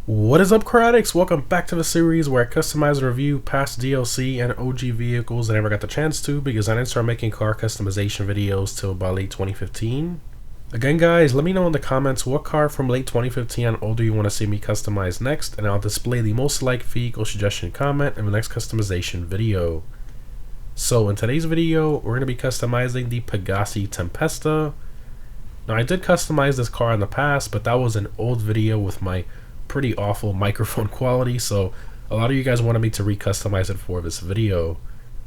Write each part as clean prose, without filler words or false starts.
What is up, Critics? Welcome back to the series where I customize and review past DLC and OG vehicles I never got the chance to because I didn't start making car customization videos till about late 2015. Again, guys, let me know in the comments what car from late 2015 and older you want to see me customize next, and I'll display the most liked vehicle suggestion comment in the next customization video. So in today's video, we're going to be customizing the Pegassi Tempesta. Now, I did customize this car in the past, but that was an old video with my pretty awful microphone quality, so a lot of you guys wanted me to recustomize it for this video.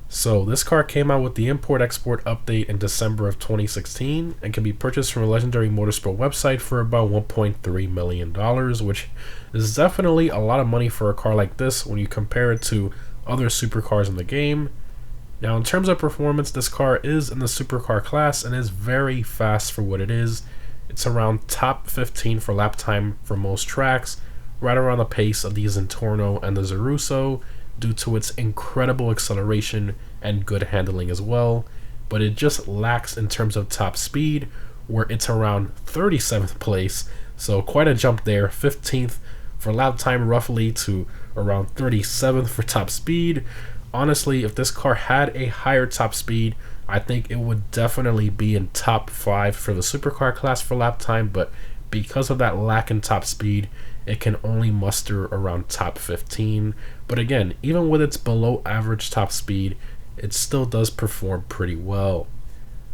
So this car came out with the import-export update in December of 2016 and can be purchased from a legendary motorsport website for about $1.3 million, which is definitely a lot of money for a car like this when you compare it to other supercars in the game. Now, in terms of performance, this car is in the supercar class and is very fast for what it is. It's around top 15 for lap time for most tracks, right around the pace of the Zentorno and the Zeruso due to its incredible acceleration and good handling as well, but it just lacks in terms of top speed, where it's around 37th place, so quite a jump there, 15th for lap time roughly to around 37th for top speed. Honestly, if this car had a higher top speed, I think it would definitely be in top 5 for the supercar class for lap time, but because of that lack in top speed, it can only muster around top 15. But again, even with its below average top speed, it still does perform pretty well.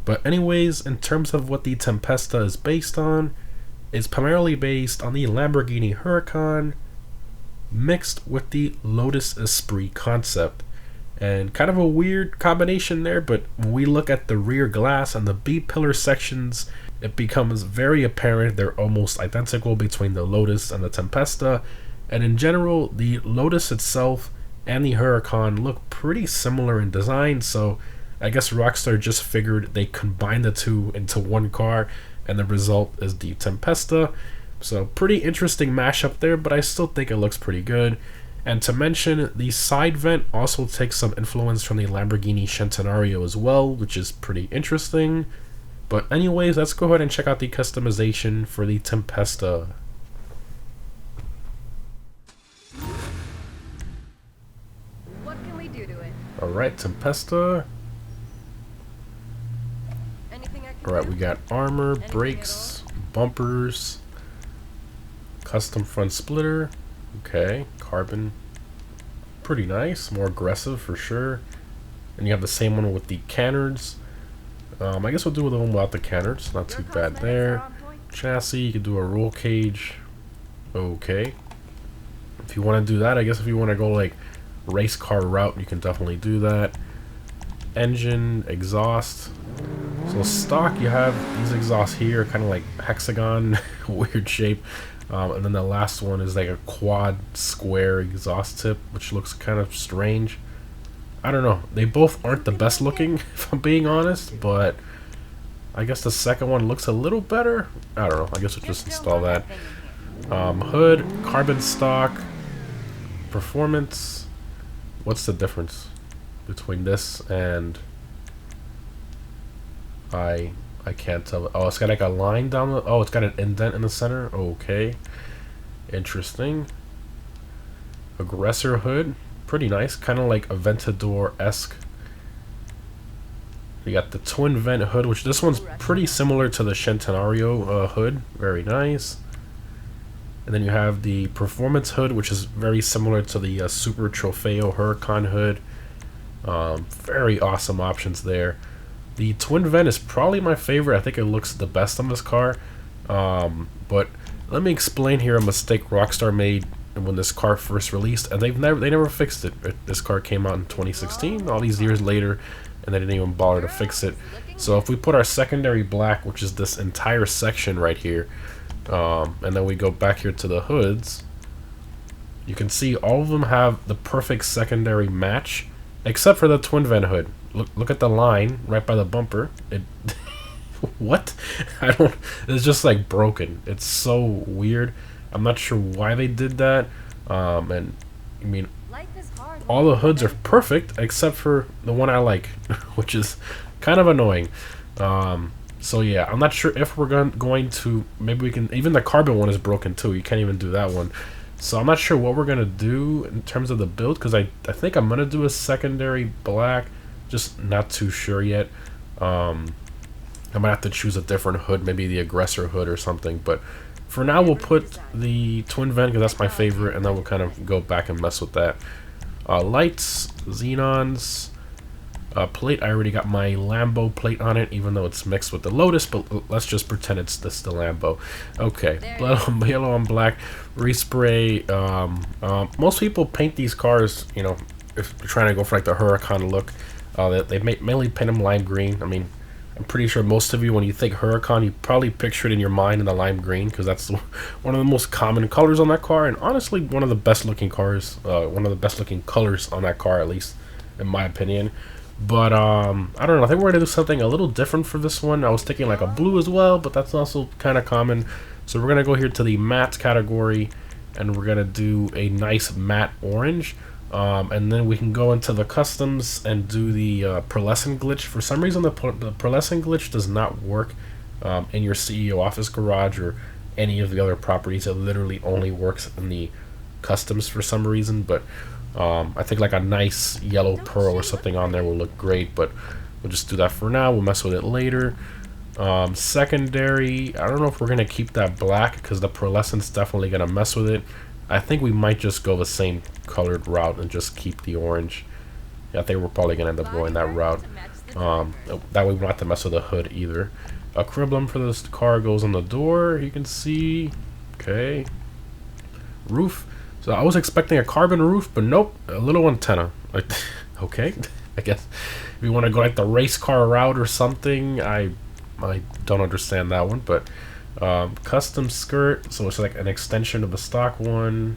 But anyways, in terms of what the Tempesta is based on, it's primarily based on the Lamborghini Huracan mixed with the Lotus Esprit concept. And kind of a weird combination there, but when we look at the rear glass and the B-pillar sections, it becomes very apparent they're almost identical between the Lotus and the Tempesta. And in general, the Lotus itself and the Huracan look pretty similar in design, so I guess Rockstar just figured they combine the two into one car, and the result is the Tempesta. So pretty interesting mashup there, but I still think it looks pretty good. And to mention, the side vent also takes some influence from the Lamborghini Centenario as well, which is pretty interesting. But anyways, let's go ahead and check out the customization for the Tempesta. What can we do to it? Alright, Tempesta. Anything I can Alright, do? we got armor, Anything brakes, bumpers, custom front splitter. Okay, carbon, pretty nice, more aggressive for sure. And you have the same one with the canards. I guess we'll do the one without the canards, not too bad there. Chassis, you can do a roll cage. Okay, if you want to do that, I guess if you want to go like race car route, you can definitely do that. Engine, exhaust. So stock, you have these exhausts here, kind of like hexagon, weird shape. And then the last one is like a quad square exhaust tip, which looks kind of strange. I don't know. They both aren't the best looking, if I'm being honest, but I guess the second one looks a little better. I don't know. I guess we'll just install that. Hood, carbon stock, performance. What's the difference between this and I can't tell. Oh, it's got like a line down the... Oh, it's got an indent in the center. Okay. Interesting. Aggressor hood. Pretty nice. Kind of like Aventador-esque. You got the twin vent hood, which this one's pretty similar to the Centenario hood. Very nice. And then you have the performance hood, which is very similar to the Super Trofeo Huracan hood. Very awesome options there. The twin vent is probably my favorite. I think it looks the best on this car. But let me explain here a mistake Rockstar made when this car first released, and they never fixed it. This car came out in 2016, all these years later, and they didn't even bother to fix it. So if we put our secondary black, which is this entire section right here, and then we go back here to the hoods, you can see all of them have the perfect secondary match, except for the twin vent hood. Look at the line right by the bumper. It what? I don't... It's just like broken. It's so weird. I'm not sure why they did that. And I mean, all the hoods are perfect except for the one I like, which is kind of annoying. So yeah, I'm not sure if we're going to... Maybe we can... Even the carbon one is broken too. You can't even do that one. So I'm not sure what we're gonna do in terms of the build, because I think I'm gonna do a secondary black, just not too sure yet. I might have to choose a different hood, maybe the aggressor hood or something, but for now we'll put the twin vent because that's my favorite, and then we'll kind of go back and mess with that. Lights, xenons, plate, I already got my Lambo plate on it, even though it's mixed with the Lotus, but let's just pretend it's the Lambo. Okay, yellow on black, respray. Most people paint these cars, you know, if they're trying to go for like the Huracan look, they mainly paint them lime green. I mean, I'm pretty sure most of you, when you think Huracan, you probably picture it in your mind in the lime green, because that's one of the most common colors on that car, and honestly, one of the best looking cars, one of the best looking colors on that car, at least in my opinion. But I don't know, I think we're gonna do something a little different for this one. I was thinking like a blue as well, but that's also kind of common. So we're gonna go here to the matte category, and we're gonna do a nice matte orange. And then we can go into the customs and do the pearlescent glitch. For some reason, the pearlescent glitch does not work in your CEO office garage or any of the other properties. It literally only works in the customs for some reason. But I think like a nice yellow pearl or something on there will look great. But we'll just do that for now. We'll mess with it later. Secondary, I don't know if we're going to keep that black because the pearlescent's definitely going to mess with it. I think we might just go the same colored route and just keep the orange. Yeah, I think we're probably going to end up going that route. That way we don't have to mess with the hood either. A criblum for this car goes on the door, you can see. Okay. Roof. So I was expecting a carbon roof, but nope, a little antenna. Like, okay, I guess if you want to go like the race car route or something, I don't understand that one, but custom skirt, so it's like an extension of the stock one.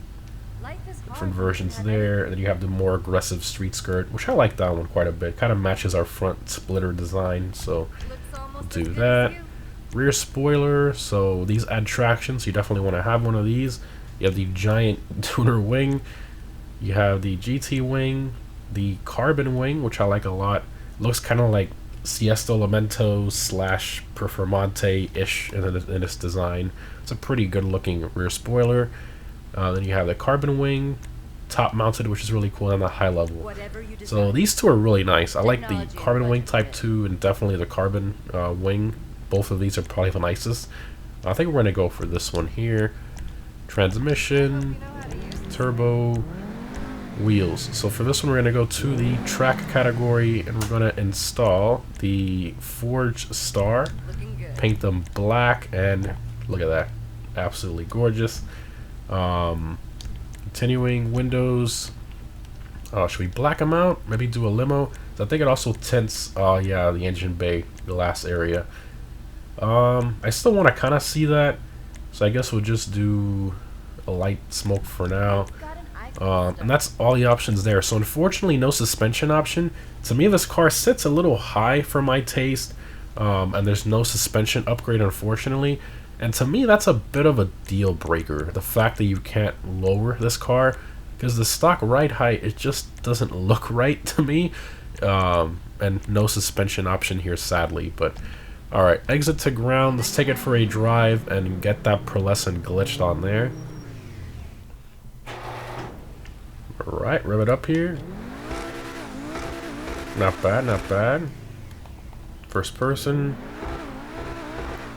Different versions there, and then you have the more aggressive street skirt, which I like that one quite a bit. Kind of matches our front splitter design, so we'll do that. Rear spoiler, so these add traction, so you definitely want to have one of these. You have the giant tuner wing, you have the GT wing, the carbon wing, which I like a lot. Looks kind of like Siesta Lamento / Performante-ish in its design. It's a pretty good looking rear spoiler. Then you have the carbon wing, top mounted, which is really cool, on the high level. So these two are really nice. I like the carbon wing type 2 and definitely the carbon wing. Both of these are probably the nicest. I think we're going to go for this one here. Transmission, turbo, wheels. So for this one we're going to go to the track category, and we're going to install the Forge Star, paint them black, and look at that, absolutely gorgeous. Continuing windows, should we black them out, maybe do a limo? So I think it also tints yeah, the engine bay, the last area. I still want to kind of see that, so I guess we'll just do a light smoke for now. And that's all the options there. So unfortunately no suspension option. To me this car sits a little high for my taste, and there's no suspension upgrade unfortunately, and to me that's a bit of a deal breaker, the fact that you can't lower this car, because the stock ride height, it just doesn't look right to me. And no suspension option here sadly. But alright, exit to ground, let's take it for a drive and get that pearlescent glitched on there. Alright, rev it up here. Not bad, not bad. First person.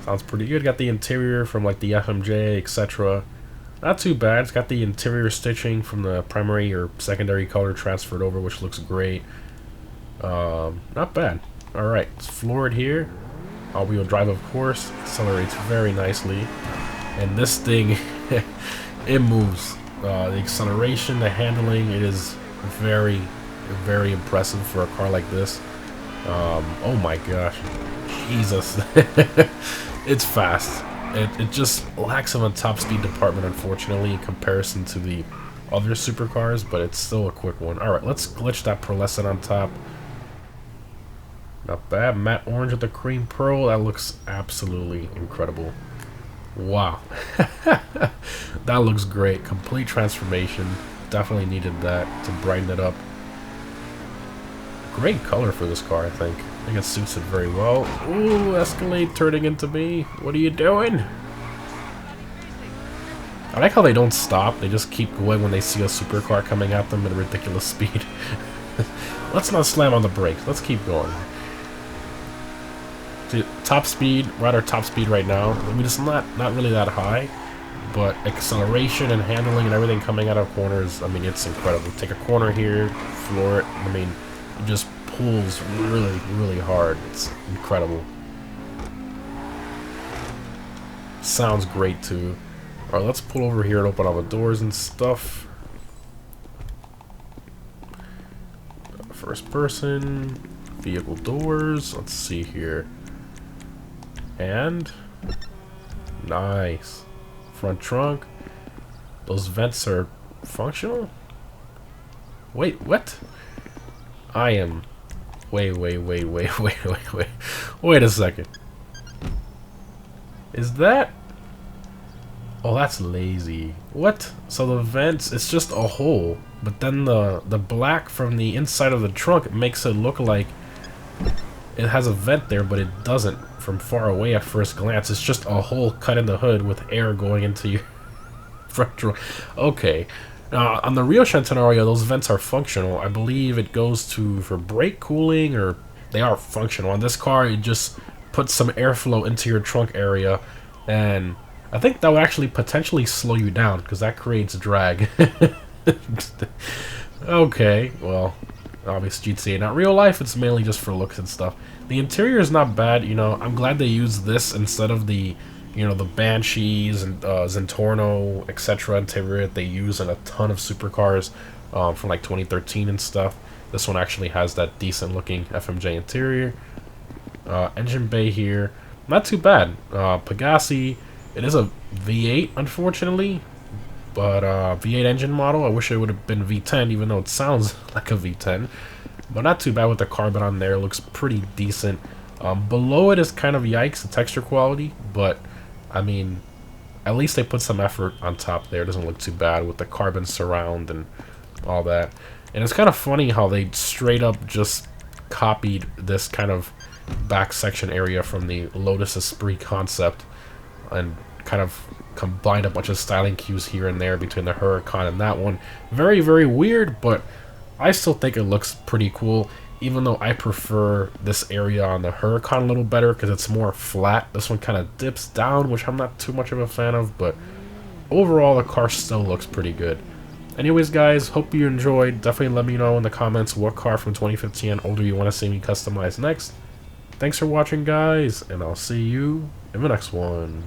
Sounds pretty good. Got the interior from like the FMJ, etc. Not too bad. It's got the interior stitching from the primary or secondary color transferred over, which looks great. Not bad. Alright, it's floored here. All-wheel drive, of course. Accelerates very nicely. And this thing, it moves. The acceleration, the handling, it is very, very impressive for a car like this. Oh my gosh. Jesus. It's fast. It just lacks in the top speed department, unfortunately, in comparison to the other supercars, but it's still a quick one. Alright, let's glitch that pearlescent on top. Not bad. Matte orange with the cream pearl. That looks absolutely incredible. Wow. That looks great. Complete transformation. Definitely needed that to brighten it up. Great color for this car, I think. I think it suits it very well. Ooh, Escalade turning into me. What are you doing? I like how they don't stop. They just keep going when they see a supercar coming at them at a ridiculous speed. Let's not slam on the brakes. Let's keep going. See, top speed, we're at our top speed right now. I mean, it's not really that high, but acceleration and handling and everything coming out of corners, I mean, it's incredible. Take a corner here, floor it. I mean, it just pulls really, really hard. It's incredible. Sounds great too. Alright, let's pull over here and open all the doors and stuff. First person, vehicle doors. Let's see here. And nice. Front trunk. Those vents are functional? Wait, what? I am... Wait a second. Is that... Oh, that's lazy. What? So the vents, it's just a hole, but then the black from the inside of the trunk makes it look like it has a vent there, but it doesn't from far away at first glance. It's just a hole cut in the hood with air going into your front trunk. Okay. On the Rio Centenario, those vents are functional. I believe it goes to for brake cooling, or they are functional. On this car, it just puts some airflow into your trunk area, and I think that would actually potentially slow you down, because that creates drag. Okay, well, obviously GTA. Now, real life, it's mainly just for looks and stuff. The interior is not bad, you know. I'm glad they use this instead of the, you know, the Banshees and Zentorno, etc. interior that they use in a ton of supercars from like 2013 and stuff. This one actually has that decent looking FMJ interior. Engine bay here, not too bad. Pegassi. It is a V8, unfortunately, but V8 engine model. I wish it would have been V10, even though it sounds like a V10. But not too bad with the carbon on there. It looks pretty decent. Below it is kind of yikes, the texture quality, but I mean, at least they put some effort on top there. It doesn't look too bad with the carbon surround and all that. And it's kind of funny how they straight up just copied this kind of back section area from the Lotus Esprit concept and kind of combined a bunch of styling cues here and there between the Huracan and that one. Very, very weird, but I still think it looks pretty cool, even though I prefer this area on the Huracan a little better because it's more flat. This one kind of dips down, which I'm not too much of a fan of, but overall the car still looks pretty good. Anyways, guys, hope you enjoyed. Definitely let me know in the comments what car from 2015 and older you want to see me customize next. Thanks for watching, guys, and I'll see you in the next one.